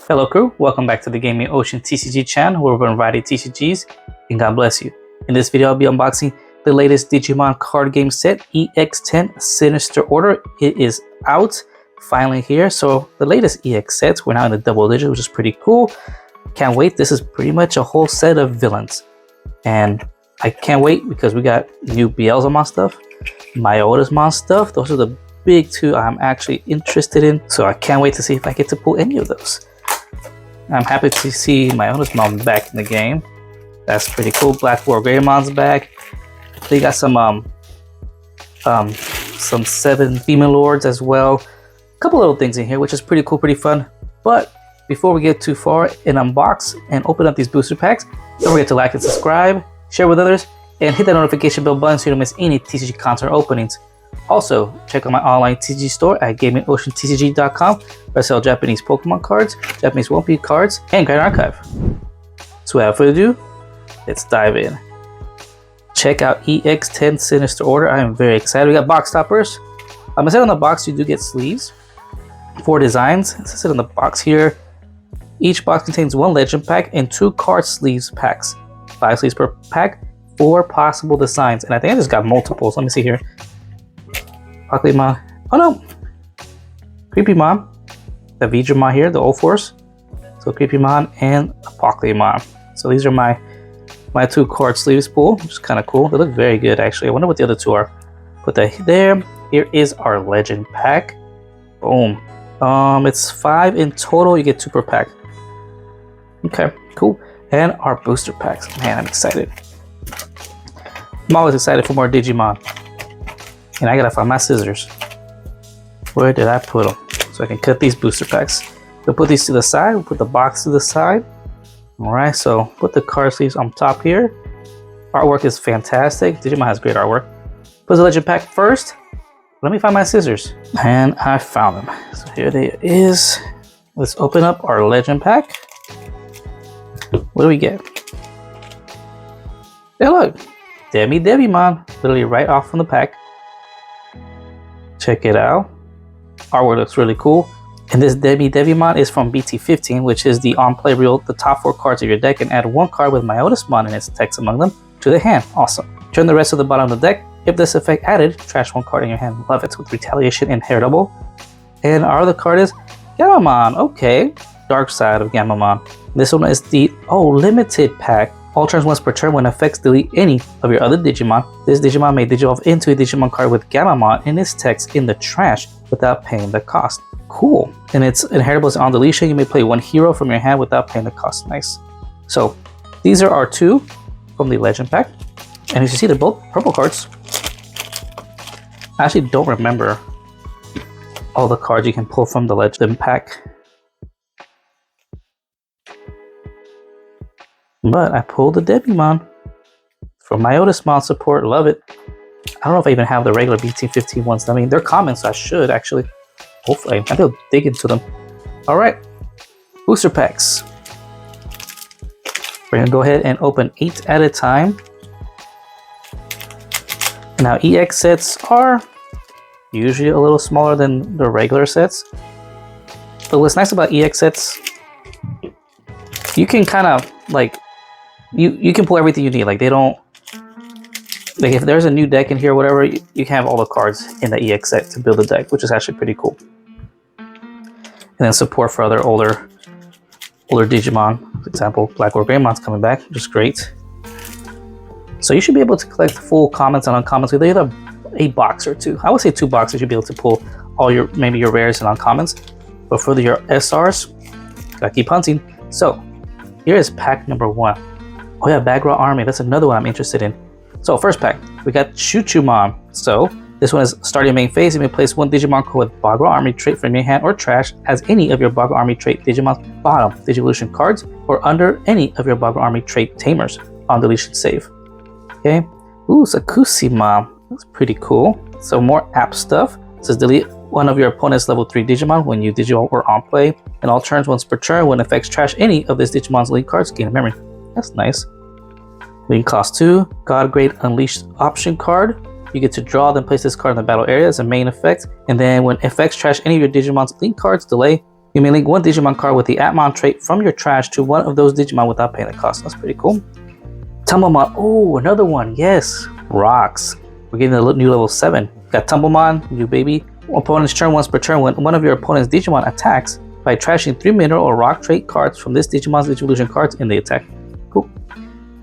Hello crew, welcome back to the Gaming Ocean TCG channel where we're inviting TCGs and God bless you. In this video I'll be unboxing the latest Digimon card game set, EX10 Sinister Order. It is out finally here. So the latest EX sets, we're now in the double digits, which is pretty cool. Can't wait. This is pretty much a whole set of villains. And I can't wait because we got new Beelzemon stuff, Mon stuff. Those are the big two I'm actually interested in. So I can't wait to see if I get to pull any of those. I'm happy to see Mon back in the game. That's pretty cool. BlackWarGreymon's back. They got some 7 female lords as well. A couple little things in here, which is pretty cool, pretty fun. But before we get too far and unbox and open up these booster packs, don't forget to like and subscribe, share with others, and hit that notification bell button so you don't miss any TCG content openings. Also, check out my online TCG store at gamingoceantcg.com where I sell Japanese Pokemon cards, Japanese One Piece cards, and Grand Archive. So without further ado, let's dive in. Check out EX10 Sinister Order. I am very excited. We got box toppers. I'm gonna say on the box you do get sleeves, 4 designs. It says it on the box here. Each box contains 1 legend pack and 2 card sleeves packs. 5 sleeves per pack, 4 possible designs. And I think I just got multiples. Let me see here. Packopening. Oh no! Creepymon. The Digimon here, the old force. So Creepymon and Packopening. So these are my 2 card sleeves pool, which is kind of cool. They look very good actually. I wonder what the other 2 are. Put that there. Here is our legend pack. Boom. It's 5 in total. You get 2 per pack. Okay, cool. And our booster packs. Man, I'm excited. I'm always excited for more Digimon. And I gotta find my scissors. Where did I put them? So I can cut these booster packs. We'll put these to the side. We'll put the box to the side. Alright, so put the card sleeves on top here. Artwork is fantastic. Digimon has great artwork. Put the legend pack first. Let me find my scissors. And I found them. So here they is. Let's open up our legend pack. What do we get? Hey look! Digimon. Literally right off from the pack. Check it out. Artwork looks really cool. And this Digimon is from BT15, which is the on-play rule. The top 4 cards of your deck and add 1 card with Lucemon and its text among them to the hand. Awesome. Turn the rest of the bottom of the deck. If this effect added, trash 1 card in your hand. Love it. With retaliation inheritable. And our other card is Gamamon. Okay. Dark side of Gamamon. This one is the limited pack. All turns once per turn when effects delete any of your other Digimon. This Digimon may digivolve into a Digimon card with Gamamon and its text in the trash without paying the cost. Cool. And its inheritable is on deletion. You may play 1 hero from your hand without paying the cost. Nice. So these are our 2 from the legend pack. And as you see, they're both purple cards. I actually don't remember all the cards you can pull from the legend pack. But I pulled the Digimon from my Mon support. Love it. I don't know if I even have the regular BT15 ones. I mean, they're common, so I should actually. Hopefully, maybe I'll dig into them. Alright. Booster packs. We're going to go ahead and open 8 at a time. Now, EX sets are usually a little smaller than the regular sets. But what's nice about EX sets, you can kind of like, you can pull everything you need. Like they don't, like if there's a new deck in here or whatever, you can have all the cards in the EX set to build a deck, which is actually pretty cool. And then support for other older Digimon. For example, BlackWarGreymon's coming back, which is great. So you should be able to collect full commons and uncommons with either a box or 2. I would say 2 boxes you'll be able to pull all your, maybe your rares and uncommons. But for your SRs, gotta keep hunting. So here is pack number 1. Oh yeah, Bagra Army. That's another one I'm interested in. So first pack, we got Lucemon. So this one is start your main phase. You may place 1 Digimon card with Bagra Army trait from your hand or trash as any of your Bagra Army trait Digimon's bottom Digivolution cards or under any of your Bagra Army trait Tamers on deletion save. Okay. Ooh, Lucemon. That's pretty cool. So more app stuff. It says delete 1 of your opponent's level 3 Digimon when you Digivolve or on play. And all turns once per turn when effects trash any of this Digimon's lead cards gain a memory. That's nice. Link cost 2. God Grade Unleashed option card. You get to draw, then place this card in the battle area as a main effect. And then when effects trash any of your Digimon's link cards, delay You may link one Digimon card with the Appmon trait from your trash to one of those Digimon without paying the cost. That's pretty cool. Tumblemon. Oh, another one. Yes. Rocks. We're getting a new level 7. Got Tumblemon, new baby. Opponent's turn once per turn when one of your opponent's Digimon attacks by trashing 3 mineral or rock trait cards from this Digimon's Digivolution cards in the attack. Cool.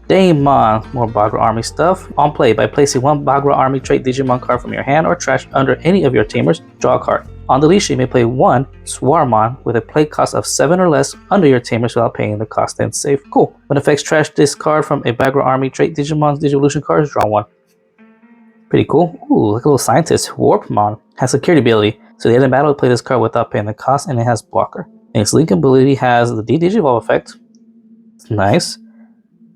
Digimon. More Bagra Army stuff. On play, by placing one Bagra Army trait Digimon card from your hand or trash under any of your tamers, draw a card. On deletion, you may play one Swarmon with a play cost of 7 or less under your tamers without paying the cost and save. Cool. When effects trash this card from a Bagra Army trait Digimon's Digivolution cards, draw one. Pretty cool. Ooh, look at a little scientist. Warpmon has security ability, so the end of battle play this card without paying the cost, and it has blocker. And its link ability has the Digivolve effect. It's nice.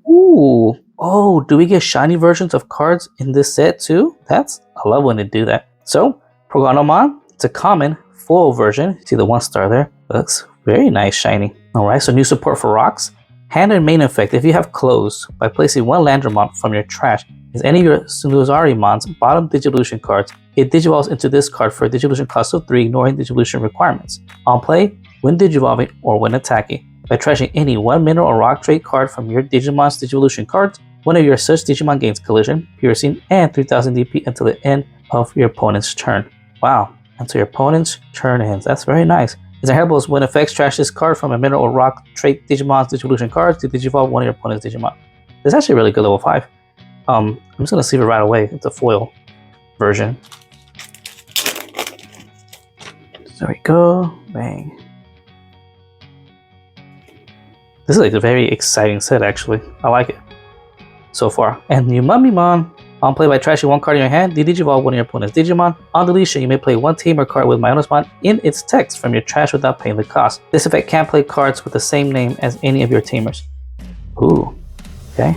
Ooh. Oh, do we get shiny versions of cards in this set too? I love when they do that. So, Progonomon. It's a common full version. See the 1-star there? Looks very nice, shiny. Alright, so new support for rocks. Hand and main effect. If you have close, by placing one Landramon from your trash as any of your Sunuzarimon's bottom Digivolution cards, it digivolves into this card for a Digivolution cost of 3, ignoring Digivolution requirements. On play, when digivolving or when attacking, by trashing any 1 mineral or rock trait card from your Digimon's Digivolution cards, one of your such Digimon gains collision, piercing, and 3000 DP until the end of your opponent's turn. Wow. Until your opponent's turn ends. That's very nice. Examples: when effects trash this card from a mineral or rock trait Digimon's Digivolution cards to digivolve one of your opponent's Digimon. It's actually really good level 5. I'm just gonna save it right away. It's a foil version. There we go. Bang. This is like a very exciting set actually. I like it so far. And new Mummymon. On play, by trashing one card in your hand, digivolve one of your opponent's Digimon. On deletion, you may play one Tamer card with Myonosmon in its text from your trash without paying the cost. This effect can't play cards with the same name as any of your Tamers. Ooh. Okay.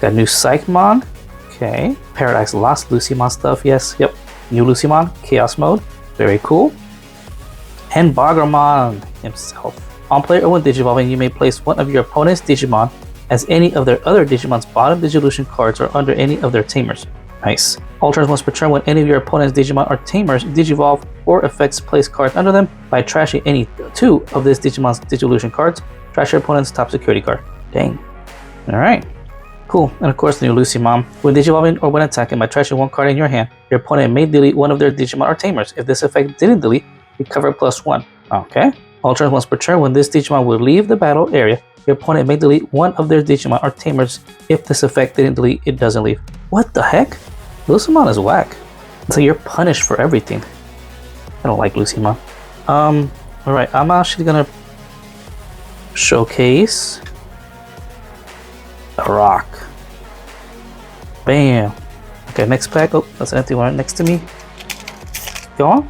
Got new Psychmon. Okay. Paradise Lost Lucemon stuff. Yes. Yep. New Lucemon. Chaos mode. Very cool. And Bagramon himself. On play or when digivolving, you may place one of your opponent's Digimon as any of their other Digimon's bottom Digivolution cards or under any of their Tamers. Nice. All turns once per turn when any of your opponent's Digimon or Tamers digivolve or effects place cards under them by trashing any 2 of this Digimon's Digivolution cards. Trash your opponent's top security card. Dang. Alright. Cool. And of course the new Lucemon. When digivolving or when attacking by trashing one card in your hand, your opponent may delete one of their Digimon or Tamers. If this effect didn't delete, recover +1. Okay. All turns once per turn when this Digimon will leave the battle area, your opponent may delete one of their Digimon or Tamers. If this effect didn't delete, it doesn't leave. What the heck? Lucemon is whack. So you're punished for everything. I don't like Lucemon. Alright, I'm actually gonna showcase a rock. Bam. Okay, next pack. Oh, that's an empty one next to me. Go on.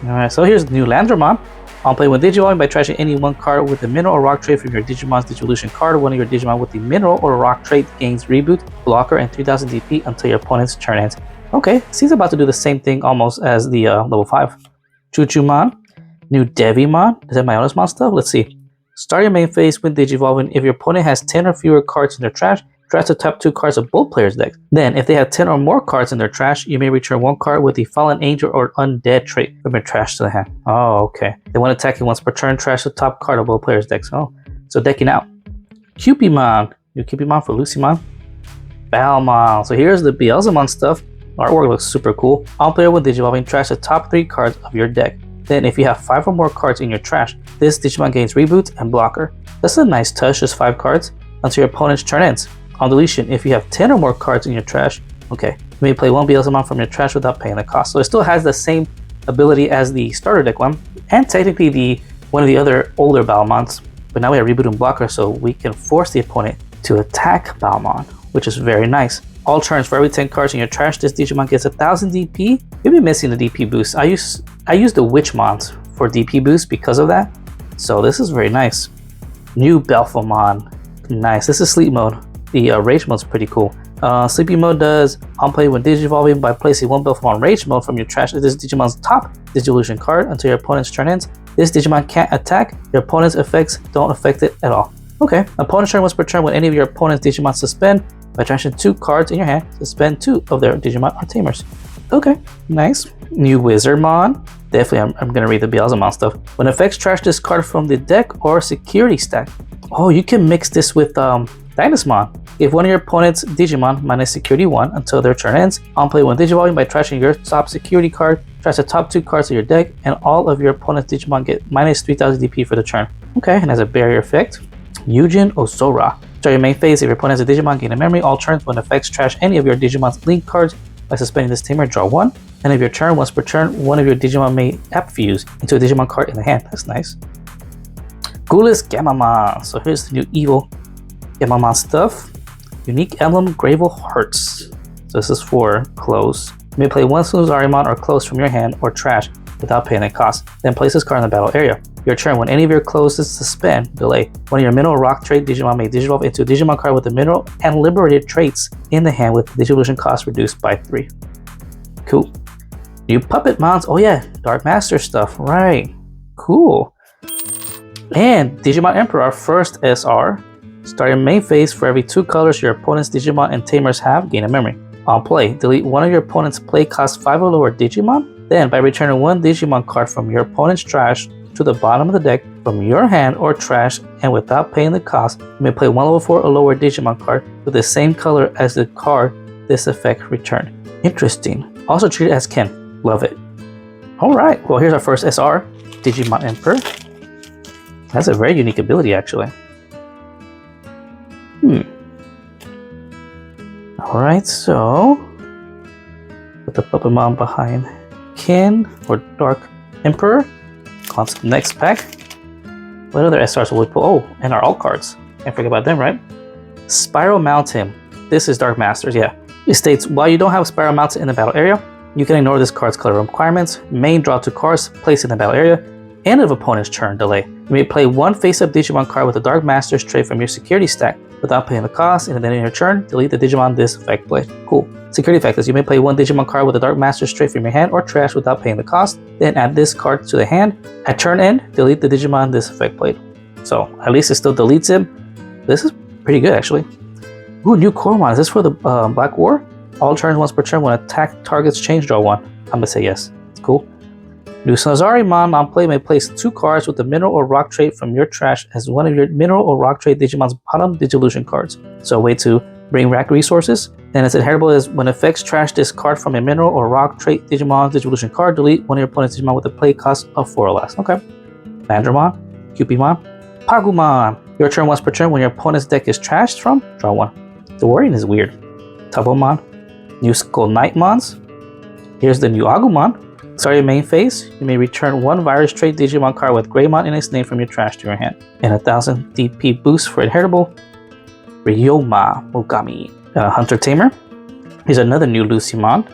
Alright, so here's new Landramon. On play when digivolving by trashing any one card with a mineral or rock trait from your Digimon's Digivolution card. One of your Digimon with the mineral or rock trait gains reboot, blocker, and 3000 DP until your opponent's turn ends. Okay, seems about to do the same thing almost as the level 5. Chuchumon, new Devimon. Is that Myonosmon stuff? Let's see. Start your main phase when digivolving. If your opponent has 10 or fewer cards in their trash, trash the top 2 cards of both players' decks. Then, if they have 10 or more cards in their trash, you may return one card with the Fallen Angel or Undead trait from your trash to the hand. Oh, okay. Then when attacking once per turn, trash the top card of both players' decks. Oh, so decking out. Creepymon. New Creepymon for Lucemon. Belphemon. So here's the Beelzemon stuff. Artwork looks super cool. On player when digivolving, trash the top 3 cards of your deck. Then, if you have 5 or more cards in your trash, this Digimon gains reboot and blocker. That's a nice touch, just 5 cards, until your opponent's turn ends. On deletion, if you have 10 or more cards in your trash, okay, you may play one Beelzemon from your trash without paying the cost. So it still has the same ability as the starter deck one, and technically one of the other older Belphemons. But now we have reboot and blocker, so we can force the opponent to attack Belphemon, which is very nice. All turns, for every 10 cards in your trash, this Digimon gets 1000 DP. You've been missing the DP boost. I use the Witchmons for DP boost because of that. So this is very nice. New Belphemon. Nice. This is sleep mode. The rage mode's pretty cool. Sleepy mode does on play when digivolving by placing one Belphemon rage mode from your trash to this Digimon's top Digivolution card until your opponent's turn ends. This Digimon can't attack. Your opponent's effects don't affect it at all. Okay. Opponent's turn once per turn when any of your opponent's Digimon suspend by trashing 2 cards in your hand. Suspend 2 of their Digimon or Tamers. Okay, nice. New Wizardmon. Definitely, I'm going to read the Beelzemon stuff. When effects trash this card from the deck or security stack. Oh, you can mix this with Dynasmon. If one of your opponent's Digimon minus security 1 until their turn ends, on play one Digivolving by trashing your top security card, trash the top 2 cards of your deck, and all of your opponent's Digimon get minus 3000 DP for the turn. Okay, and has a barrier effect. Yujin Osora. Start your main phase. If your opponent has a Digimon, gain a memory. All turns when effects trash any of your Digimon's link cards by suspending this Tamer, draw 1. And if your turn, once per turn, one of your Digimon may app fuse into a Digimon card in the hand. That's nice. Ghoulish Gamamon. So here's the new evil Gamamon stuff. Unique emblem, Gravel Hearts. So this is for close. You may play one Sunarizamon or close from your hand or trash without paying the cost. Then place this card in the battle area. Your turn, when any of your closes suspend, delay. One of your mineral rock trait Digimon may digivolve into a Digimon card with the mineral and liberated traits in the hand with the Digivolution cost reduced by 3. Cool. New puppet mons. Oh yeah, DarkMasters stuff. Right. Cool. And Digimon Emperor, our first SR. Start your main phase. For every 2 colors your opponent's Digimon and Tamers have, gain a memory. On play, delete one of your opponent's play cost 5 or lower Digimon. Then, by returning 1 Digimon card from your opponent's trash to the bottom of the deck from your hand or trash, and without paying the cost, you may play 1 level 4 or lower Digimon card with the same color as the card this effect returned. Interesting. Also treated as kin. Love it. Alright, well here's our first SR, Digimon Emperor. That's a very unique ability actually. Alright, so put the Puppetmon behind Kin or Dark Emperor. On to the next pack. What other SRs will we pull? Oh, and our alt cards. Can't forget about them, right? Spiral Mountain. This is DarkMasters, yeah. It states, while you don't have Spiral Mountain in the battle area, you can ignore this card's color requirements. Main, draw 2 cards, place in the battle area, and of opponent's turn, delay. You may play 1 face-up Digimon card with a DarkMasters trait from your security stack without paying the cost, and then in your turn, delete the Digimon this effect played. Cool. Security effect is you may play 1 Digimon card with a DarkMasters trait from your hand or trash without paying the cost, then add this card to the hand. At turn end, delete the Digimon this effect played. So at least it still deletes him. This is pretty good actually. Ooh, new Quartzmon. Is this for the Black War? All turns once per turn when attack targets change, draw 1. I'm gonna say yes. It's cool. New Sunarizamon on play may place 2 cards with the mineral or rock trait from your trash as one of your mineral or rock trait Digimon's bottom Digivolution cards. So a way to bring back resources. And its inheritable is when effects trash this card from a mineral or rock trait Digimon Digivolution card, delete one of your opponent's Digimon with a play cost of 4 or less. Okay. Mandramon, Creepymon, Pagumon. Your turn once per turn when your opponent's deck is trashed from, draw 1. The wording is weird. Tubomon, new Skull Knightmons. Here's the new Agumon. Start your main phase. You may return 1 virus trait Digimon card with Greymon in its name from your trash to your hand. And 1000 DP boost for inheritable. Ryoma Mogami. Hunter Tamer. Here's another new Lucemon.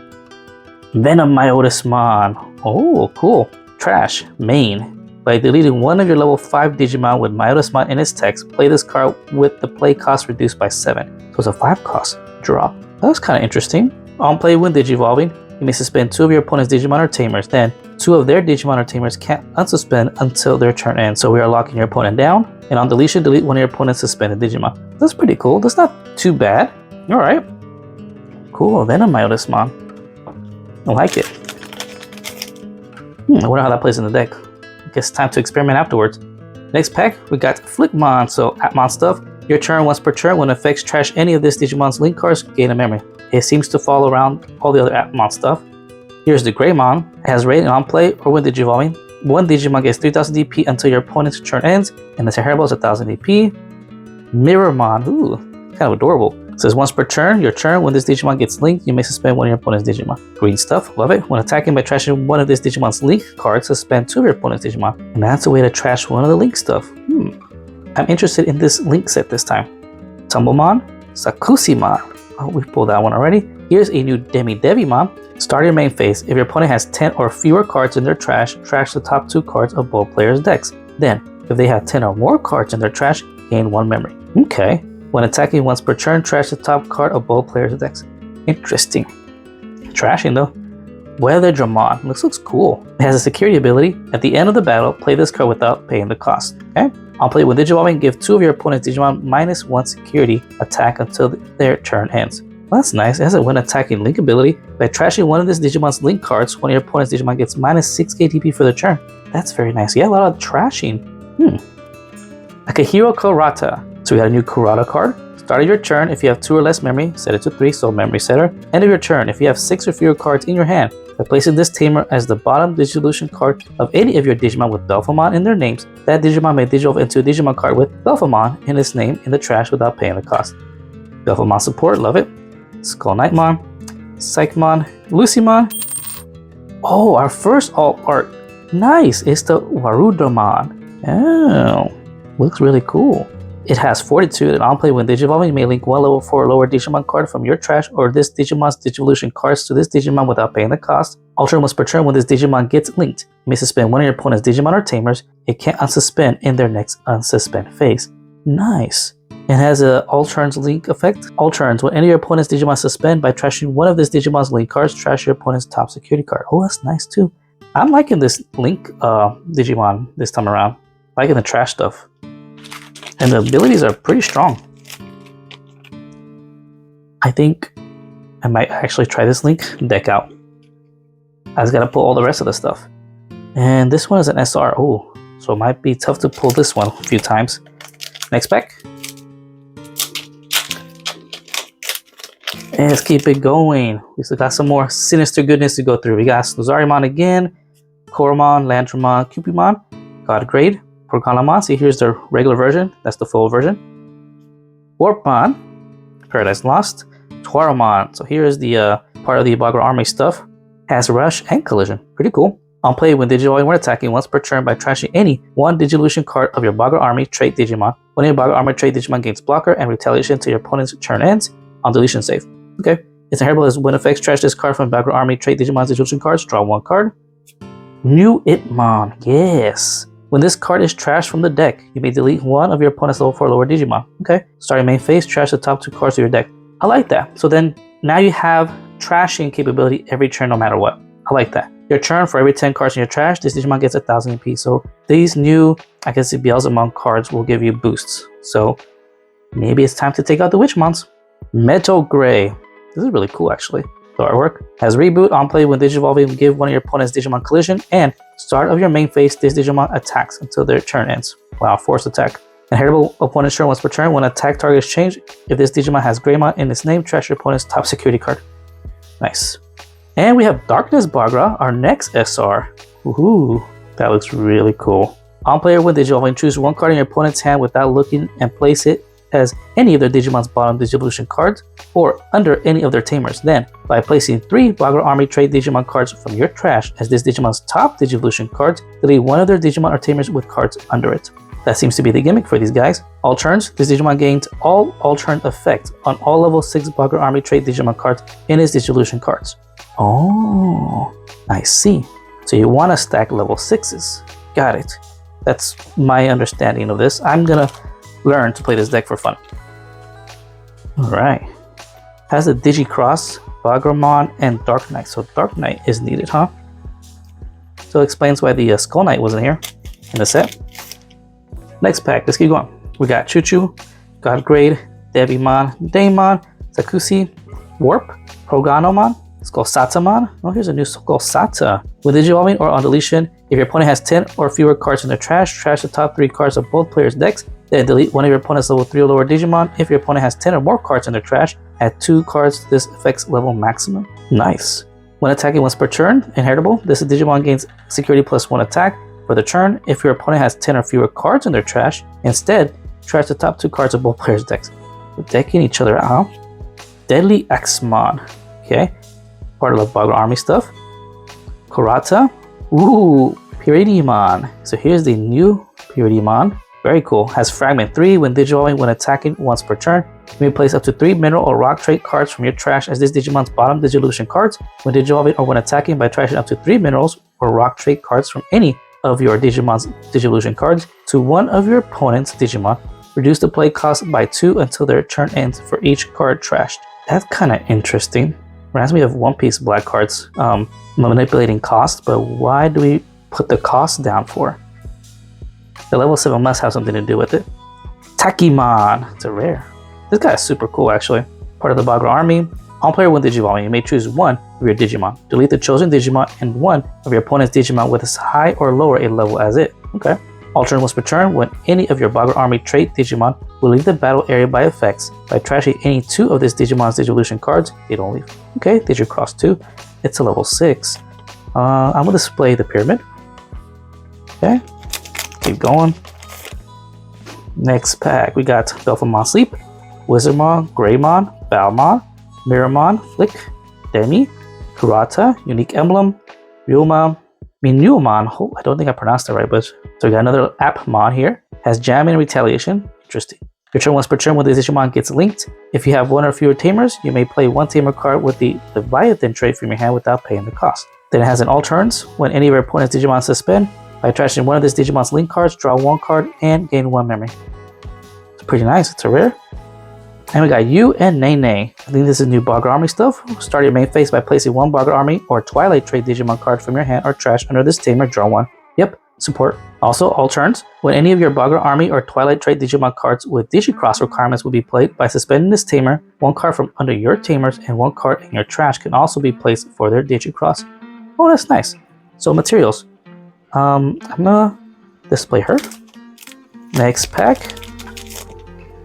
Venom Myotismon. Oh, cool. Trash. Main. By deleting one of your level 5 Digimon with Myotismon in its text, play this card with the play cost reduced by 7. So it's a 5 cost drop. That was kind of interesting. On play when Digivolving, you may suspend 2 of your opponent's Digimon or Tamers. Then, 2 of their Digimon or Tamers can't unsuspend until their turn ends. So we are locking your opponent down. And on deletion, delete one of your opponent's suspended Digimon. That's pretty cool. That's not too bad. Alright. Cool. Venom Myotismon. I like it. I wonder how that plays in the deck. I guess time to experiment afterwards. Next pack, we got Flickmon. So, Appmon stuff. Your turn once per turn. When effects trash any of this Digimon's link cards, gain a memory. It seems to fall around all the other Appmon stuff. Here's the Greymon. It has rating on play or when Digivolving. 1 Digimon gets 3000 DP until your opponent's turn ends, and its inheritable is 1000 DP. Mirrormon. Ooh, kind of adorable. It says once per turn, your turn, when this Digimon gets linked, you may suspend one of your opponent's Digimon. Green stuff, love it. When attacking by trashing one of this Digimon's link cards, suspend 2 of your opponent's Digimon. And that's a way to trash one of the link stuff. I'm interested in this link set this time. Tumblemon, Sakusimon. Oh, we pulled that one already. Here's a new Devimon. Start your main phase. If your opponent has 10 or fewer cards in their trash, trash the top 2 cards of both players' decks. Then, if they have 10 or more cards in their trash, gain 1 memory. Okay. When attacking once per turn, trash the top card of both players' decks. Interesting. Trashing though. Weatherdramon. Looks cool. It has a security ability. At the end of the battle, play this card without paying the cost. Okay? On play with Digivolving, give 2 of your opponent's Digimon -1 security attack until their turn ends. Well, that's nice. It has a when attacking link ability. By trashing one of this Digimon's link cards, one of your opponent's Digimon gets -6 KTP for the turn. That's very nice. Yeah, a lot of trashing. Akihiro Kurata. So we got a new Kurata card. Start of your turn, if you have 2 or less memory, set it to 3, so memory setter. End of your turn, if you have 6 or fewer cards in your hand, by placing this Tamer as the bottom Digivolution card of any of your Digimon with Belphemon in their names, that Digimon may digivolve into a Digimon card with Belphemon in its name in the trash without paying the cost. Belphemon support, love it. Skull Knightmon, Psychmon, Lucemon. Oh, our first alt art. Nice, it's the Warudamon. Oh, looks really cool. It has Fortitude, and on play when Digivolving, you may link one level 4 or lower Digimon card from your trash or this Digimon's Digivolution cards to this Digimon without paying the cost. Alternate once per turn when this Digimon gets linked. You may suspend one of your opponent's Digimon or Tamers. It can't unsuspend in their next unsuspend phase. Nice. It has a all turns link effect. All turns, when any of your opponent's Digimon suspend by trashing one of this Digimon's link cards, trash your opponent's top security card. Oh, that's nice too. I'm liking this link Digimon this time around. Liking the trash stuff. And the abilities are pretty strong. I think I might actually try this link deck out. I just gotta pull all the rest of the stuff. And this one is an SR. Oh, so it might be tough to pull this one a few times. Next pack. And let's keep it going. We still got some more sinister goodness to go through. We got Sunarizamon again, Quartzmon, Landramon, Creepymon, God Grade, Porcalamon. See, here's the regular version. That's the full version. Warpmon, Paradise Lost, Twaramon. So here's the part of the Bagra Army stuff. Has Rush and Collision. Pretty cool. On play when Digivolving when attacking once per turn by trashing any one Digivolution card of your Bagra Army trait Digimon. When your Bagra Army trait Digimon gains blocker and retaliation until your opponent's turn ends on deletion save. Okay. It's inheritable as when effects trash this card from Bagra Army trait Digimon's Digivolution cards. Draw 1 card. New Appmon. Yes. When this card is trashed from the deck, you may delete one of your opponent's level 4 lower Digimon. Okay. Starting main phase, trash the top 2 cards of your deck. I like that. So then now you have trashing capability every turn no matter what. I like that. Your turn, for every 10 cards in your trash, this Digimon gets 1000 EP. So these new, I can see Beelzemon cards will give you boosts. So maybe it's time to take out the Witchmons. Metal Gray. This is really cool actually. The artwork has reboot. On play when Digivolving, give one of your opponent's Digimon collision, and start of your main phase, this Digimon attacks until their turn ends. Wow, forced attack. Inheritable opponent's turn once per turn. When attack target is changed, if this Digimon has Greymon in its name, trash your opponent's top security card. Nice. And we have Darkness Bagra, our next SR. Woohoo, that looks really cool. On player when Digivolving, choose one card in your opponent's hand without looking and place it as any of their Digimon's bottom Digivolution cards or under any of their Tamers. Then, by placing 3 Bagra Army trait Digimon cards from your trash as this Digimon's top Digivolution cards, delete one of their Digimon or Tamers with cards under it. That seems to be the gimmick for these guys. All turns, this Digimon gained all turn effect on all level 6 Bagra Army trait Digimon cards in his Digivolution cards. Oh, I see. So you want to stack level 6s. Got it. That's my understanding of this. I'm gonna learn to play this deck for fun. Alright. Has the Digicross, Bagramon, and Dark Knight. So Dark Knight is needed, huh? So it explains why the Skull Knight wasn't here in the set. Next pack, let's keep going. We got Chuchu, God Grade, Devimon, Daemon, Sakusi, Warp, Proganomon, Skullsatamon. Oh, here's a new Skullsata. With Digivolving or on deletion, if your opponent has 10 or fewer cards in their trash, trash the top 3 cards of both players' decks. Then delete one of your opponent's level 3 or lower Digimon. If your opponent has 10 or more cards in their trash, add 2 cards to this effect's level maximum. Nice. When attacking once per turn, inheritable, this Digimon gains security plus 1 attack for the turn. If your opponent has 10 or fewer cards in their trash, instead, trash the top 2 cards of both players' decks. We're decking each other out. Deadly Axmon. Okay. Part of the Bagra Army stuff. Kurata. Ooh, Creepymon. So here's the new Creepymon. Very cool. Has Fragment 3 when Digivolving when attacking once per turn. You may place up to 3 mineral or rock trait cards from your trash as this Digimon's bottom Digivolution cards when Digivolving or when attacking by trashing up to 3 minerals or rock trait cards from any of your Digimon's Digivolution cards to one of your opponent's Digimon. Reduce the play cost by 2 until their turn ends for each card trashed. That's kind of interesting. Reminds me of One Piece black cards manipulating cost, but why do we put the cost down for? The level 7 must have something to do with it. Takimon. It's a rare. This guy is super cool actually. Part Part of the Bagra Army. On player when Digivolving, you may choose one of your Digimon. Delete the chosen Digimon and one of your opponent's Digimon with as high or lower a level as it. Okay. Alternate once per turn, when any of your Bagra Army trait Digimon will leave the battle area by effects by trashing any two of this Digimon's Digivolution cards, they don't leave. Okay, Digicross 2. It's a level 6. I'm going to display the pyramid. Okay, keep going. Next pack, we got Belphemon Sleep, Wizardmon, Greymon, Balmon, Mirrormon, Flick, Demi, Kurata, Unique Emblem, Ryulmon, Minumon. I don't think I pronounced that right, but so we got another Appmon here. Has Jam and Retaliation. Interesting. Your turn once per turn when the Digimon gets linked. If you have one or fewer Tamers, you may play one Tamer card with the Leviathan trait from your hand without paying the cost. Then it has an all turns. When any of your opponent's Digimon suspend, by trashing one of this Digimon's link cards, draw one card and gain one memory. It's pretty nice. It's a rare. And we got you and Nene. I think this is new Bagra Army stuff. Start your main phase by placing one Bagra Army or Twilight trait Digimon card from your hand or trash under this Tamer, draw one. Yep, support. Also, all turns. When any of your Bagra Army or Twilight trait Digimon cards with Digicross requirements will be played, by suspending this Tamer, one card from under your Tamers and one card in your trash can also be placed for their Digicross. Oh, that's nice. So materials. I'm gonna display her. Next pack.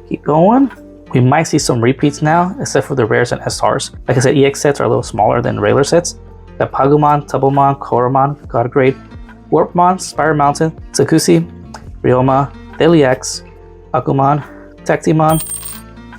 Keep going. We might see some repeats now, except for the rares and SRs. Like I said, EX sets are a little smaller than regular sets. Got Pagumon, Tubblemon, Koromon, God Grade, Warpmon, Spire Mountain, Tsukushi, Ryoma, Deliax, Akumon, Tactimon,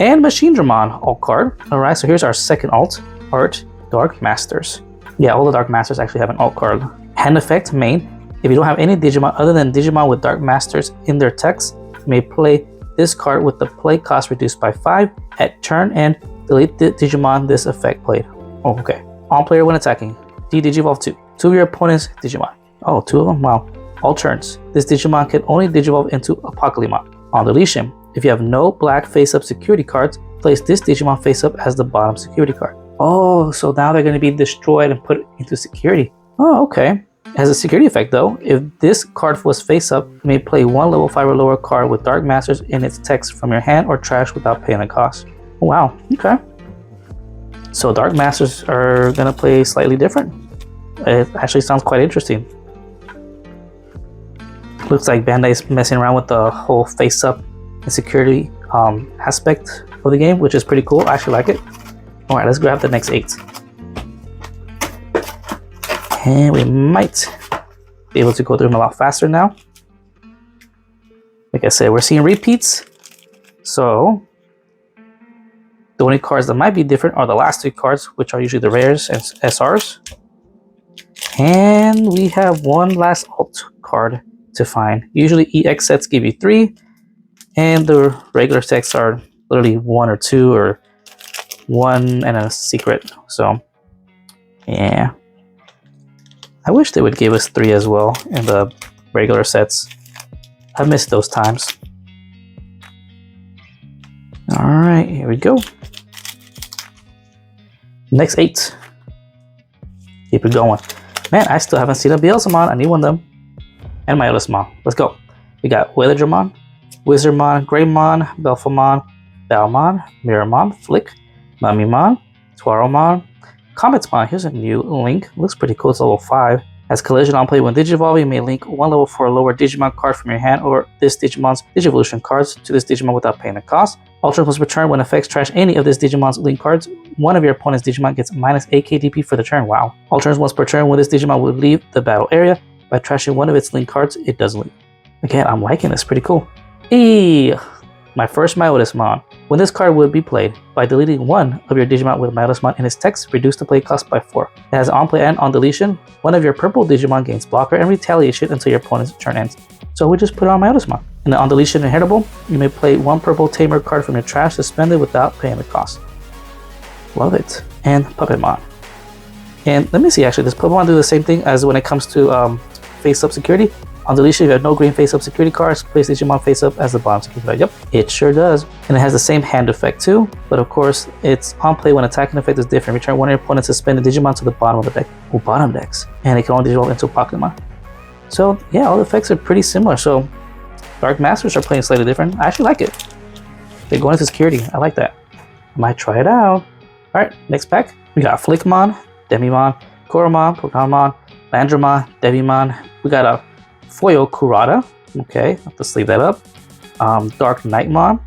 and Machinedramon alt card. Alright, so here's our second alt, Art DarkMasters. Yeah, all the DarkMasters actually have an alt card. Hand effect, main. If you don't have any Digimon other than Digimon with DarkMasters in their text, you may play this card with the play cost reduced by 5 at turn end. Delete the Digimon this effect played. Oh, okay. On player when attacking. Digivolve 2 of your opponent's Digimon. Oh, 2 of them? Wow. All turns. This Digimon can only Digivolve into Apocalypmon. On deletion, if you have no black face-up security cards, place this Digimon face-up as the bottom security card. Oh, so now they're going to be destroyed and put into security. Oh, okay. It has a security effect though. If this card was face up, you may play one level 5 or lower card with DarkMasters in its text from your hand or trash without paying a cost. Oh, wow, okay. So DarkMasters are gonna play slightly different. It actually sounds quite interesting. Looks like Bandai's messing around with the whole face up and security aspect of the game, which is pretty cool. I actually like it. Alright, let's grab the next 8. And we might be able to go through them a lot faster now. Like I said, we're seeing repeats. So the only cards that might be different are the last 3 cards, which are usually the rares and SRs. And we have one last alt card to find. Usually EX sets give you 3, and the regular sets are literally 1 or 2 or 1 and a secret. So yeah. I wish they would give us 3 as well in the regular sets. I missed those times. Alright, here we go. Next 8. Keep it going. Man, I still haven't seen a Beelzemon. I need one of them. And my Lucemon. Let's go. We got Wizardmon, Greymon, Belphemon, Balmon, Mirrormon, Flick, Mummymon, Twaromon, Cometsmon. Here's a new link. Looks pretty cool. It's level 5. As collision on play when Digivolve, you may link one level 4 lower Digimon card from your hand or this Digimon's Digivolution cards to this Digimon without paying a cost. Alternate plus return when effects trash any of this Digimon's link cards. One of your opponent's Digimon gets minus 8 KDP for the turn. Wow. Alternates once per turn when this Digimon will leave the battle area. By trashing one of its link cards, it doesn't leave. Again, I'm liking this. Pretty cool. Eee! My first Lucemon. When this card would be played, by deleting one of your Digimon with Lucemon in its text, reduce the play cost by 4. It has on play and on deletion. One of your purple Digimon gains blocker and retaliation until your opponent's turn ends. So we just put it on Lucemon. In the on deletion inheritable, you may play one purple Tamer card from your trash suspended without paying the cost. Love it. And Puppetmon. And let me see, actually, does Puppetmon do the same thing as when it comes to face-up security? On deletion, if you have no green face-up security cards, place Digimon face-up as the bottom security card. Yep, it sure does. And it has the same hand effect too, but of course, its on play when attacking effect is different. Return one of your opponent's suspended Digimon to the bottom of the deck, or bottom decks, and it can only Digivolve into Pokemon. So yeah, all the effects are pretty similar. So DarkMasters are playing slightly different. I actually like it. They're going into security. I like that. I might try it out. Alright, next pack. We got Flickmon, Demimon, Koromon, Pokemon, Landramon, Devimon. We got a foil Kurata. Okay, have to sleeve that up. Dark Nightmon.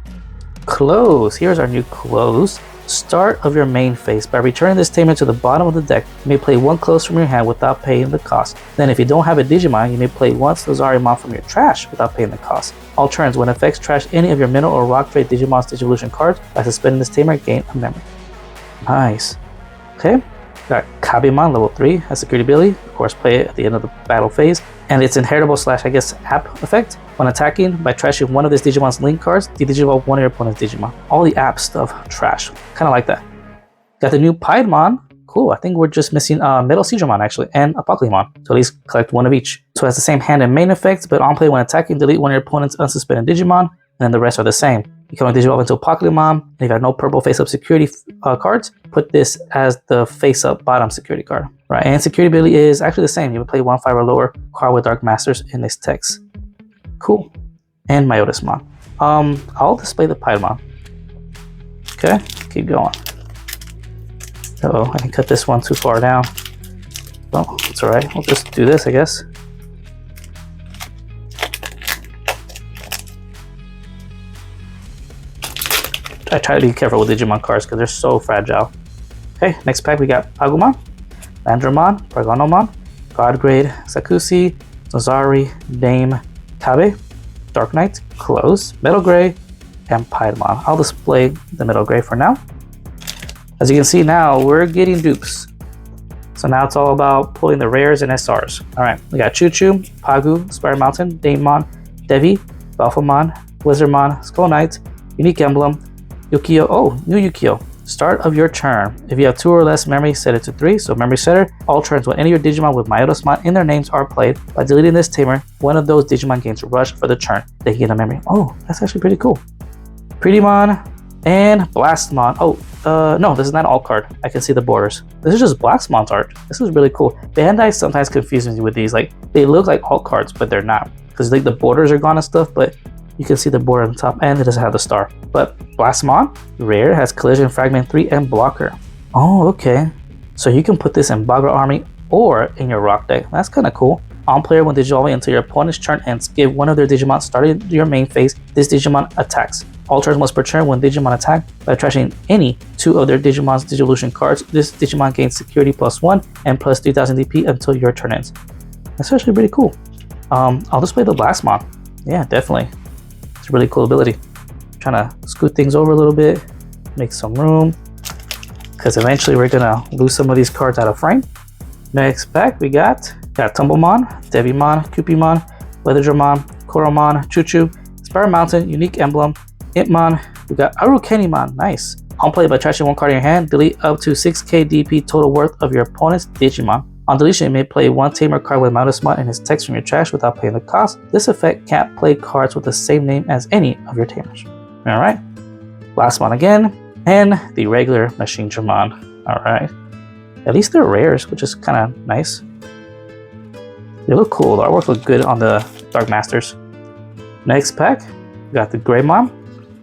Close. Here's our new close. Start of your main phase. By returning this Tamer to the bottom of the deck, you may play one close from your hand without paying the cost. Then if you don't have a Digimon, you may play one Sunarizamon from your trash without paying the cost. All turns, when effects trash any of your mineral or rock trade Digimon's Digivolution cards, by suspending this Tamer, gain a memory. Nice. Okay. Got Kabimon, level 3, has security ability. Of course, play it at the end of the battle phase. And it's inheritable / I guess app effect. When attacking, by trashing one of this Digimon's link cards, de-digivolve one of your opponent's Digimon. All the app stuff, trash. Kind of like that. Got the new Piedmon. Cool, I think we're just missing Metal Seedramon actually, and a Pokemon. So at least collect one of each. So it has the same hand and main effects, but on play when attacking, delete one of your opponent's unsuspended Digimon, and then the rest are the same. You can digivolve into a Pokemon, and if you have no purple face-up security cards, put this as the face-up bottom security card. Right, and security ability is actually the same. You would play 1/5 or lower card with Darkmasters in this text. Cool. And Myotismon. I'll display the Piedmon. Okay, keep going. Uh-oh, I can cut this one too far down. Well, it's alright. We'll just do this, I guess. I try to be careful with Digimon cards because they're so fragile. Okay, next pack we got Agumon, Landramon, Pargonomon, Godgrade, Sakusi, Nozari, Dame, Kabe, Dark Knight, Close, Metal Gray, and Piedmon. I'll display the Metal Gray for now. As you can see now, we're getting dupes. So now it's all about pulling the rares and SRs. Alright, we got Choo Choo, Pagu, Spire Mountain, Damemon, Devi, Belphemon, Wizardmon, Skull Knight, Unique Emblem, Yukio. Oh, new Yukio. Start of your turn. If you have 2 or less memory, set it to 3. So memory setter. All turns when any of your Digimon with Myotismon in their names are played. By deleting this Tamer, one of those Digimon gains rush for the turn. They can get a memory. Oh, that's actually pretty cool. Pretymon and Blastmon. Oh, no, this is not all card. I can see the borders. This is just Blastmon's art. This is really cool. Bandai sometimes confuses me with these. Like, they look like alt cards, but they're not. Because like the borders are gone and stuff, but you can see the border on the top, and it doesn't have the star. But Blastmon, rare, has Collision, Fragment 3, and Blocker. Oh, okay. So you can put this in Bagra Army or in your rock deck. That's kind of cool. On player, when digivolving until your opponent's turn ends, give one of their Digimon starting your main phase. This Digimon attacks. All turns once per turn when Digimon attack. By trashing any 2 of their Digimon's Digivolution cards, this Digimon gains security +1 and plus 3000 DP until your turn ends. That's actually pretty cool. I'll display the Blastmon. Yeah, definitely. It's a really cool ability. Trying to scoot things over a little bit, make some room, because eventually we're gonna lose some of these cards out of frame. Next pack we got Tumblemon, Devimon, Creepymon, Weatherdramon, Koromon, Choo Choo, Spire Mountain, Unique Emblem, Appmon. We got Arukenimon. Nice. On play, by trashing 1 card in your hand, delete up to 6k DP total worth of your opponent's Digimon. On deletion, you may play 1 Tamer card with Myotismon and his text from your trash without paying the cost. This effect can't play cards with the same name as any of your Tamers. Alright. Blastmon again. And the regular Machine Dramon. Alright. At least they're rares, which is kind of nice. They look cool. The artwork look good on the Darkmasters. Next pack, we got the Greymon,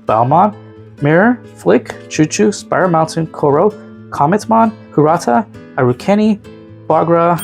Belphemon, Mirror, Flick, Choo Choo, Spire Mountain, Koro, Cometmon, Kurata, Arukeni, Bagra,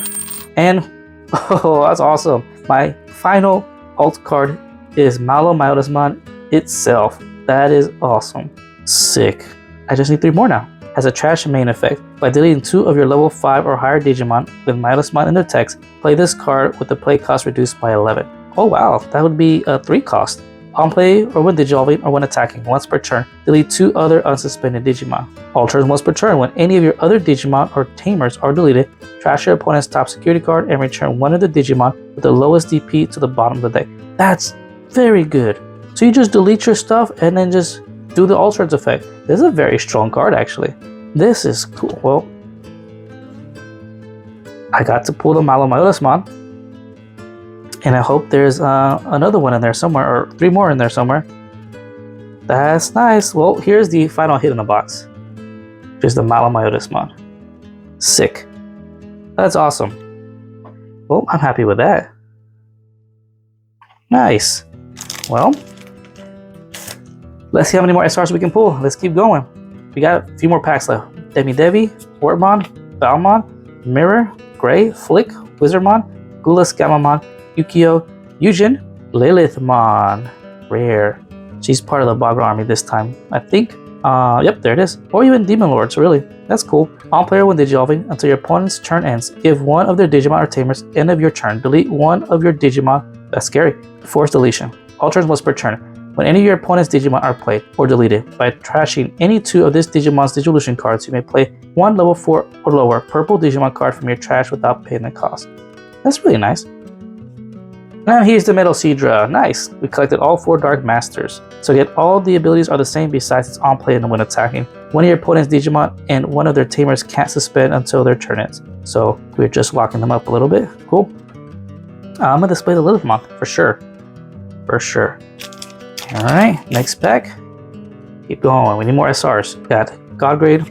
and oh, that's awesome. My final alt card is Malo Myotismon itself. That is awesome. Sick. I just need 3 more now. Has a trash main effect. By deleting 2 of your level 5 or higher Digimon with Myotismon in their text, play this card with the play cost reduced by 11. Oh wow, that would be a 3 cost. On play or when digivolving or when attacking once per turn, delete 2 other unsuspended Digimon. All turns once per turn when any of your other Digimon or Tamers are deleted, trash your opponent's top security card and return one of the Digimon with the lowest DP to the bottom of the deck. That's very good. So you just delete your stuff and then just do the alternates effect. This is a very strong card actually. This is cool. Well, I got to pull the Malo Myotismon. And I hope there's another one in there somewhere, or 3 more in there somewhere. That's nice. Well, here's the final hit in the box. Here's the Malo Myotismon. Sick. That's awesome. Well, I'm happy with that. Nice. Well, let's see how many more SRs we can pull. Let's keep going. we got a few more packs left. Devi, Quartzmon, Belphemon, Mirror, Gray, Flick, Wizardmon, Gulas, Gamamon, Yukio, Eugen, Lilithmon. Rare. She's part of the Bagra Army this time, I think. Yep, there it is. Or even Demon Lords, really. That's cool. On player when Digivolving, until your opponent's turn ends, give one of their Digimon or Tamers end of your turn. Delete one of your Digimon. That's scary. Forced deletion. All turns once per turn. When any of your opponent's Digimon are played or deleted, by trashing any two of this Digimon's Digivolution cards, you may play one level 4 or lower purple Digimon card from your trash without paying the cost. That's really nice. And here's the Metal Seadra. Nice. We collected all 4 DarkMasters. So yet all the abilities are the same besides it's on play and when attacking. One of your opponent's Digimon and one of their Tamers can't suspend until their turn ends. So we're just locking them up a little bit. Cool. I'm gonna display the Lilithmon for sure. For sure. Alright, next pack. Keep going. We need more SRs. We got Godgrade,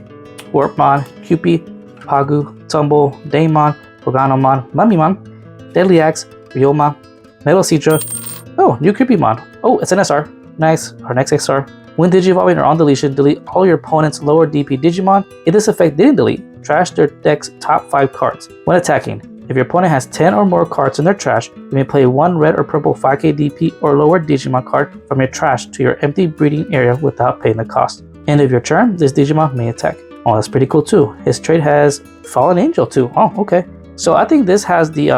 Warpmon, Cupid, Pagu, Tumble, Daemon, Organomon, Mummymon, Deadly Axe, Ryoma, Metal Seadra. Oh, new Creepymon. Oh, it's an SR. Nice. Our next SR. When Digivolving or on deletion, delete all your opponent's lower DP Digimon. If this effect didn't delete, trash their deck's top 5 cards. When attacking, if your opponent has 10 or more cards in their trash, you may play one red or purple 5k DP or lower Digimon card from your trash to your empty breeding area without paying the cost. End of your turn, this Digimon may attack. Oh, that's pretty cool too. His trait has Fallen Angel too. Oh, okay. So I think this has the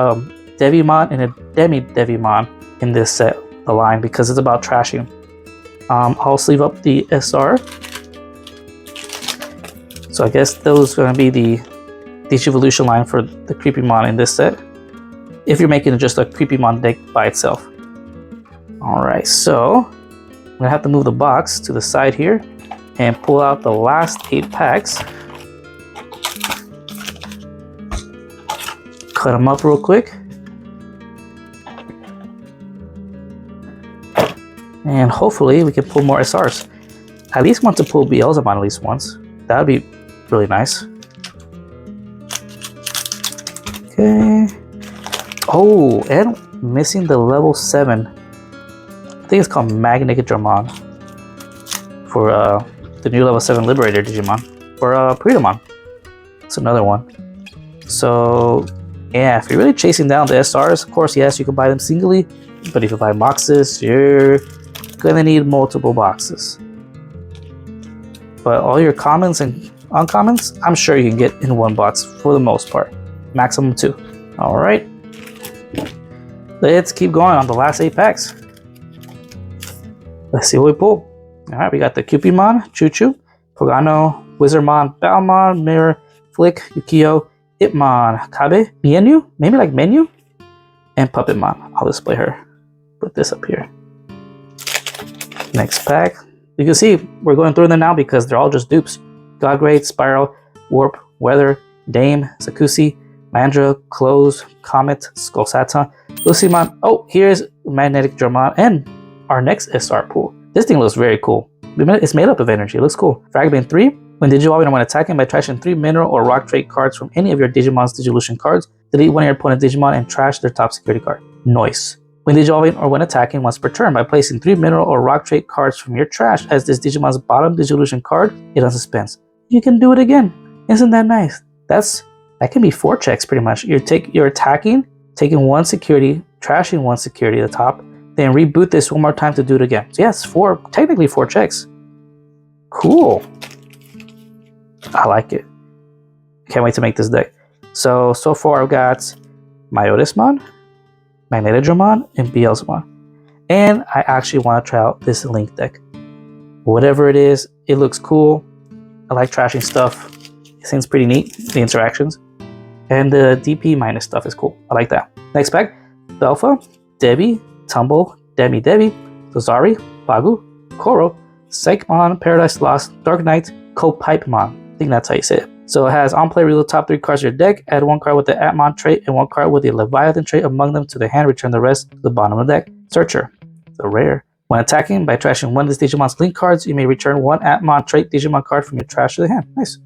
Devimon and a Demi-Devimon in this set, the line, because it's about trashing. I'll sleeve up the SR. So I guess those are going to be the Digivolution line for the Creepymon in this set, if you're making just a Creepymon deck by itself. Alright, so I'm going to have to move the box to the side here and pull out the last 8 packs. Cut them up real quick. And hopefully we can pull more SRs. I at least want to pull Beelzemon at least once. That would be really nice. Okay. Oh, and missing the level 7. I think it's called Magnegadramon for the new level 7 Liberator Digimon. Or Creepymon. It's another one. So yeah, if you're really chasing down the SRs, of course, yes, you can buy them singly. But if you buy boxes, you're gonna need multiple boxes. But all your commons and uncommons, I'm sure you can get in one box for the most part. Maximum 2. Alright. Let's keep going on the last 8 packs. Let's see what we pull. Alright, we got the Cupidmon, Choo-Choo, Pogano, Wizardmon, Balmon, Mirror, Flick, Yukio, Appmon, Kabe, Mienu, maybe like Menu, and Puppetmon. I'll display her. Put this up here. Next pack. You can see we're going through them now because they're all just dupes. Godgrade, Spiral, Warp, Weather, Dame, Sakusi, Mandra, Close, Comet, Skullsaton, Lucemon. Oh, here's Magnetic Dramon and our next SR pool. This thing looks very cool. It's made up of energy. It looks cool. Fragment 3. When Digivolving, when attacking by trashing 3 mineral or rock trait cards from any of your Digimon's Digivolution cards, delete one of your opponent's Digimon and trash their top security card. Nice. When Digivolving or when attacking once per turn by placing 3 mineral or rock trait cards from your trash as this Digimon's bottom Digivolution card, it unsuspense. You can do it again. Isn't that nice? That can be 4 checks pretty much. You're attacking, taking 1 security, trashing 1 security at the top, then reboot this one more time to do it again. So yes, technically 4 checks. Cool. I like it. Can't wait to make this deck. So far I've got Myotismon, Magnetodramon, and Beelzemon. And I actually want to try out this Link deck. Whatever it is, it looks cool. I like trashing stuff. It seems pretty neat, the interactions. And the DP minus stuff is cool. I like that. Next pack, Belpha, Debbie, Tumble, Demi, Zozari, Bagu, Koro, Psychmon, Paradise Lost, Dark Knight, Copipemon. I think that's how you say it. So it has on play, reveal the top 3 cards of your deck, add 1 card with the Appmon trait and 1 card with the Leviathan trait among them to the hand, return the rest to the bottom of the deck. Searcher. It's a rare. When attacking, by trashing 1 of this Digimon's Link cards, you may return 1 Appmon trait Digimon card from your trash to the hand. Nice.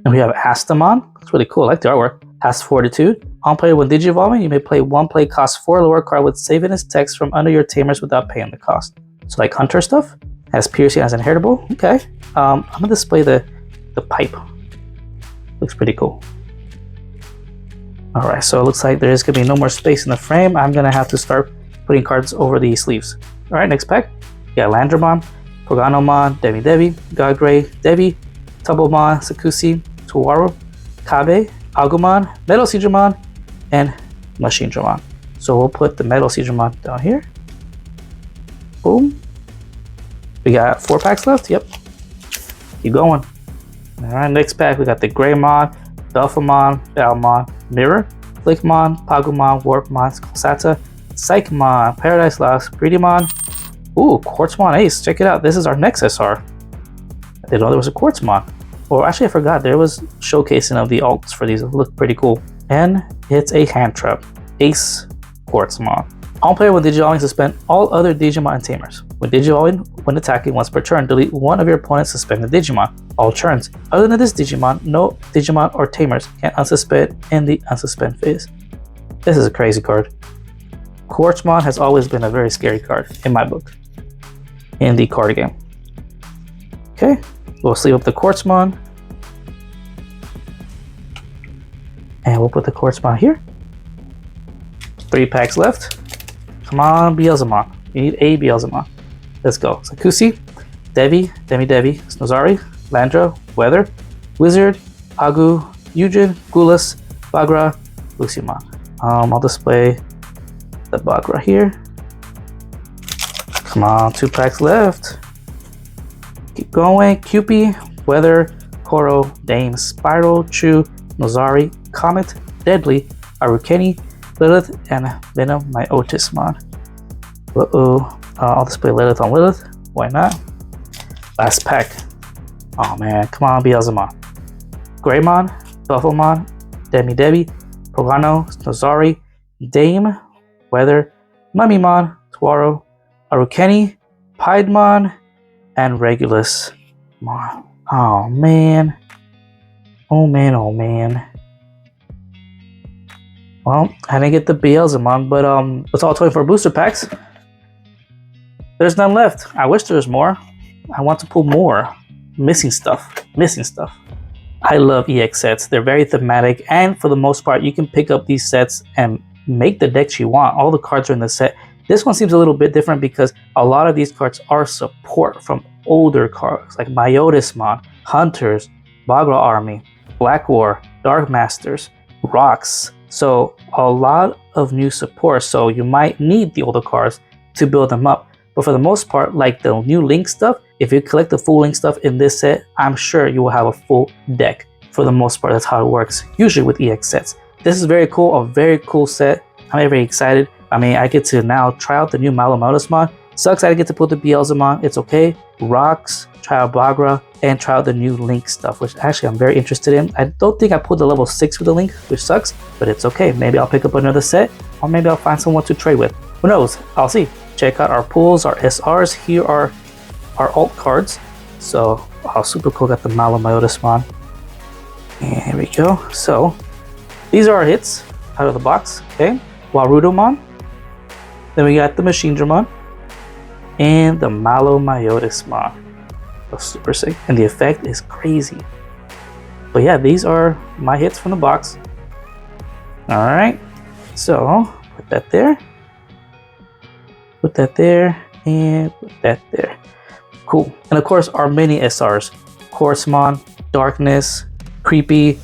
And we have Astamon. It's really cool. I like the artwork. Has Fortitude. On play when Digivolving, you may play 1 play cost 4 lower card with save in its text from under your Tamers without paying the cost. So like Hunter stuff? Has piercing as inheritable. Okay. I'm gonna display the pipe. Looks pretty cool. All right, so it looks like there is gonna be no more space in the frame. I'm gonna have to start putting cards over the sleeves. All right, next pack. We got Landramon, Porganomon, Devi, Gagray, Devi, Tumblemon, Sakusi, Tuwaru, Kabe, Agumon, Metal Seedramon, and Machinedramon. So we'll put the Metal Seedramon down here. Boom. We got 4 packs left. Yep. Keep going. All right, next pack we got the Greymon, Belphemon, Belmon, Mirror, Flickmon, Pagumon, Warpmon, Sata, Psychmon, Paradise Lost, Greedymon. Ooh, Quartzmon Ace. Check it out. This is our next SR. I didn't know there was a Quartzmon. Or actually, I forgot. There was showcasing of the alts for these. It looked pretty cool. And it's a hand trap. Ace Quartzmon. On player when Digivolving, suspend all other Digimon and Tamers. When Digivolving, when attacking once per turn, delete one of your opponent's suspended Digimon. All turns. Other than this Digimon, no Digimon or Tamers can unsuspend in the unsuspend phase. This is a crazy card. Quartzmon has always been a very scary card in my book. In the card game. Okay, we'll sleeve up the Quartzmon. And we'll put the Quartzmon here. 3 packs left. Come on, Beelzemon. You need a Beelzemon. Let's go. Sakusi, Devi, Snozari, Landra, Weather, Wizard, Pagu, Eugen, Gulas, Bagra, Lucemon. I'll display the Bagra here. Come on, 2 packs left. Keep going. Cupid, Weather, Koro, Dame, Spiral, Chu, Nozari, Comet, Deadly, Arukeni, Lilith, and Venom, my Otismon. I'll display Lilith on Lilith. Why not? Last pack. Oh man, come on, Beelzemon. Greymon, Belphemon, Devi, Pogano, Nozari, Dame, Weather, Mummymon, Tuaro, Arukeni, Piedmon, and Regulus. Oh man. Oh man. Well, I didn't get the Beelzemon, but it's all 24 booster packs. There's none left. I wish there was more. I want to pull more. Missing stuff. I love EX sets. They're very thematic, and for the most part, you can pick up these sets and make the decks you want. All the cards are in the set. This one seems a little bit different because a lot of these cards are support from older cards like Myotismon, Hunters, Bagra Army, BlackWar, DarkMasters, Rocks. So a lot of new support, so you might need the older cards to build them up. But for the most part, like the new Link stuff, if you collect the full Link stuff in this set, I'm sure you will have a full deck. For the most part, that's how it works, usually with EX sets. This is very cool, a very cool set. I'm very excited. I mean, I get to now try out the new Myotismon. Sucks I didn't get to put the Beelzemon, it's okay. Rocks, try out Bagra, and try out the new Link stuff, which actually I'm very interested in. I don't think I pulled the level 6 with the Link, which sucks, but it's okay. Maybe I'll pick up another set, or maybe I'll find someone to trade with. Who knows? I'll see. Check out our pulls, our SRs. Here are our alt cards. So, super cool. Got the Myotismon. And here we go. So, these are our hits out of the box. Okay. Warudomon. Then we got the Machinedramon. And the Myotismon. That's super sick. And the effect is crazy. But yeah, these are my hits from the box. Alright. So, put that there. Put that there. And put that there. Cool. And of course, our mini SRs. Quartzmon, Darkness, Creepy,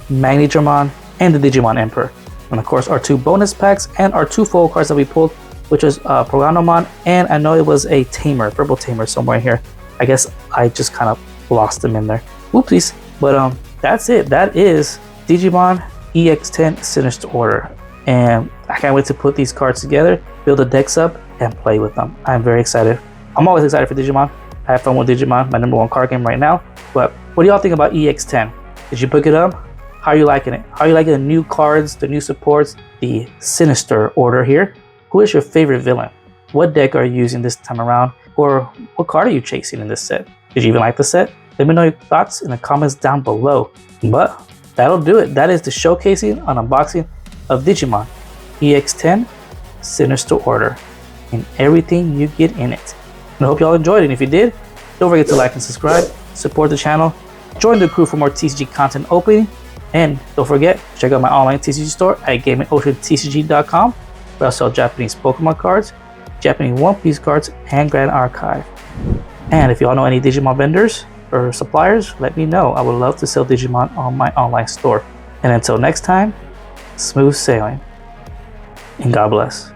Magnedramon, and the Digimon Emperor. And of course, our 2 bonus packs and our 2 full cards that we pulled, which was Porganomon, and I know it was a Tamer, Purple Tamer somewhere here. I guess I just kind of lost them in there. Whoopsies. But that's it. That is Digimon EX10 Sinister Order. And I can't wait to put these cards together, build the decks up, and play with them. I'm very excited. I'm always excited for Digimon. I have fun with Digimon, my #1 card game right now. But what do y'all think about EX10? Did you pick it up? How are you liking it? How are you liking the new cards, the new supports, the Sinister Order here? Who is your favorite villain? What deck are you using this time around? Or what card are you chasing in this set? Did you even like the set? Let me know your thoughts in the comments down below. But that'll do it. That is the showcasing and unboxing of Digimon EX10 Sinister Order and everything you get in it. And I hope y'all enjoyed it. And if you did, don't forget to like and subscribe, support the channel, join the crew for more TCG content opening, and don't forget, check out my online TCG store at gamingoceantcg.com, where I sell Japanese Pokemon cards, Japanese One Piece cards, and Grand Archive. And if y'all know any Digimon vendors or suppliers, let me know. I would love to sell Digimon on my online store. And until next time, smooth sailing, and God bless.